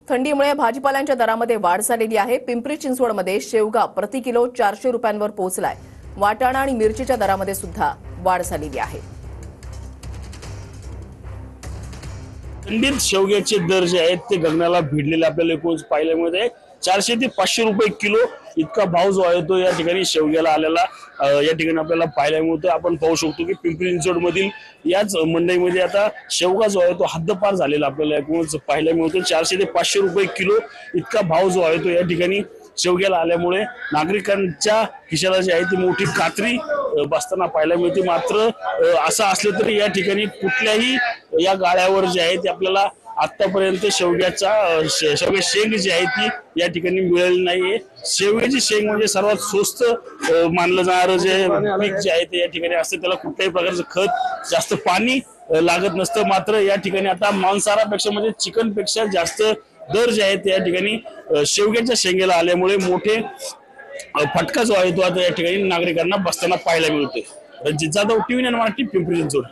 थंडीमुळे भाजीपाल्यांच्या दरामध्ये वाढ झालेली आहे। पिंपरी चिंचवडमध्ये शेवगा प्रति किलो 400 रुपयांवर पोहोचलाय। वाटाणा आणि मिरचीच्या दरामध्ये सुद्धा वाढ झालेली आहे। थंडीत शेवग्याचे दर जे आहेत ते गगनाला भिडलेले आपल्याला एकूण पाहायला मिळते। 400 ते 500 रुपये किलो इतका भाव जो आहे तो या ठिकाणी शेवग्याला आलेला या ठिकाणी आपल्याला पाहायला मिळतो। आपण पाहू शकतो की पिंपरी चिंचवड मधील याच मंडईमध्ये आता शेवगा जो आहे तो हद्दपार झालेला आपल्याला एकूण पाहायला मिळतो। 400 ते 500 रुपये किलो इतका भाव जो आहे तो या ठिकाणी शेवग्याला आल्यामुळे नागरिकांच्या खिशाला जी आहे ती मोठी कात्री बसताना पाहायला मिळते। मात्र असं असलं तरी या ठिकाणी कुठल्याही या गाड्यावर जे आहे ते आपल्याला आतापर्यंत शेवगा शेंग जी आहे ती या ठिकाणी मिळालेली नाहीये। शेवग्याची शेंग म्हणजे सर्वात स्वस्त मानलं जाणारं जे पीक जे आहे ते या ठिकाणी असते। त्याला कुठल्याही प्रकारचं खत जास्त पाणी लागत नसतं। मात्र या ठिकाणी आता मांसाहारापेक्षा म्हणजे चिकन पेक्षा जास्त दर जे आहेत या ठिकाणी शेवग्याच्या शेंगेला आल्यामुळे मोठे फटका जो आहे तो आता या ठिकाणी नागरिकांना बसताना पाहायला मिळतोय। रणजित जाधव, TV9 मराठी, पिंपरी चिंचवड।